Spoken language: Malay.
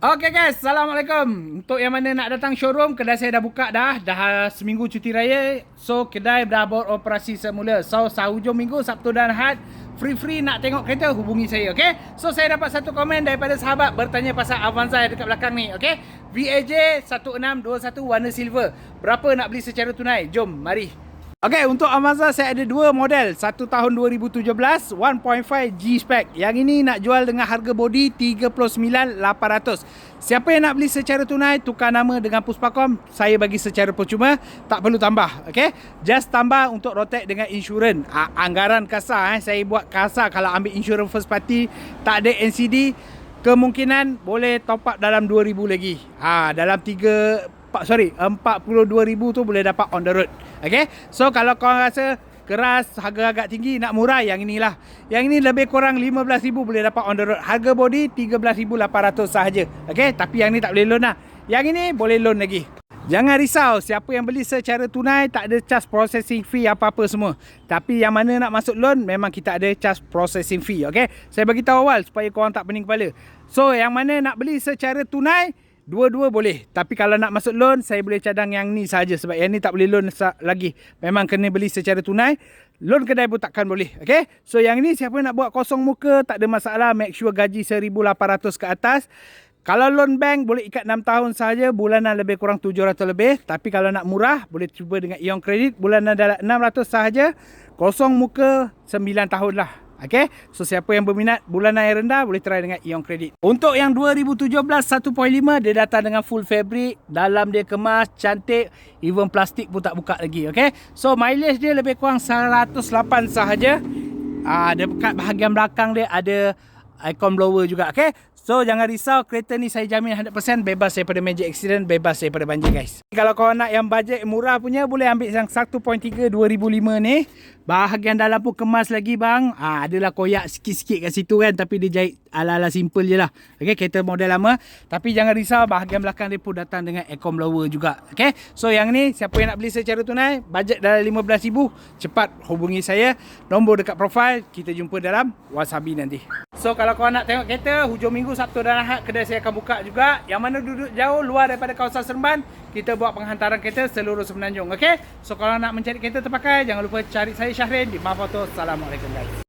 Okay guys, Assalamualaikum. Untuk yang mana nak datang showroom, kedai saya dah buka dah seminggu cuti raya. So kedai dah beroperasi semula. So sehujung minggu, Sabtu dan Ahad, free nak tengok kereta, hubungi saya, okay? So saya dapat satu komen daripada sahabat bertanya pasal Avanza yang dekat belakang ni, okay? VAJ 1621 warna silver. Berapa nak beli secara tunai? Jom, mari. Okay, untuk Avanza saya ada dua model. Satu tahun 2017 1.5 G-Spec. Yang ini nak jual dengan harga body 39,800. Siapa yang nak beli secara tunai, tukar nama dengan Puspakom, saya bagi secara percuma, tak perlu tambah. Okay, just tambah untuk rotek dengan insurans. Anggaran kasar, saya buat kasar. Kalau ambil insurans first party, tak ada NCD, kemungkinan boleh top up dalam 2,000 lagi. Dalam 42,000 tu boleh dapat on the road. Okay, so kalau korang rasa keras, harga agak tinggi, nak murah, yang inilah. Yang ini lebih kurang 15,000 boleh dapat on the road. Harga body 13,800 sahaja. Okay, tapi yang ni tak boleh loan lah. Yang ini boleh loan lagi. Jangan risau, siapa yang beli secara tunai tak ada charge processing fee apa-apa semua. Tapi yang mana nak masuk loan, memang kita ada charge processing fee. Okay, saya bagi tahu awal supaya korang tak pening kepala. So yang mana nak beli secara tunai, dua-dua boleh. Tapi kalau nak masuk loan, saya boleh cadang yang ni saja. Sebab yang ni tak boleh loan lagi. Memang kena beli secara tunai. Loan kedai pun takkan boleh. Okay, so yang ni siapa nak buat kosong muka, tak ada masalah. Make sure gaji 1,800 ke atas. Kalau loan bank, boleh ikat 6 tahun sahaja. Bulanan lebih kurang 700 lebih. Tapi kalau nak murah, boleh cuba dengan Ion Credit. Bulanan dalam 600 sahaja. Kosong muka 9 tahun lah. Okay, so siapa yang berminat bulanan yang rendah, boleh try dengan Ion Credit. Untuk yang 2017 1.5, dia datang dengan full fabric. Dalam dia kemas, cantik. Even plastik pun tak buka lagi. Okay, so mileage dia lebih kurang 108 sahaja. Dekat bahagian belakang dia ada icon blower juga. Okay, so jangan risau, kereta ni saya jamin 100% bebas daripada major accident, bebas daripada banjir guys. Kalau korang nak yang bajet murah punya, boleh ambil yang 1.3 2005 ni. Bahagian dalam pun kemas lagi bang. Adalah koyak sikit-sikit kat situ kan, tapi dia jahit ala-ala simple je lah. Okay, kereta model lama. Tapi jangan risau, bahagian belakang dia pun datang dengan aircon blower juga. Okay, so yang ni siapa yang nak beli secara tunai, bajet dalam 15,000, cepat hubungi saya. Nombor dekat profile, kita jumpa dalam Wasabi nanti. So kalau korang nak tengok kereta, hujung minggu Sabtu dan Ahad, kedai saya akan buka juga. Yang mana duduk jauh luar daripada kawasan Seremban, kita buat penghantaran kereta seluruh Semenanjung. Okay, so kalau nak mencari kereta terpakai, jangan lupa cari saya Syahrin di Mahapoto. Assalamualaikum guys.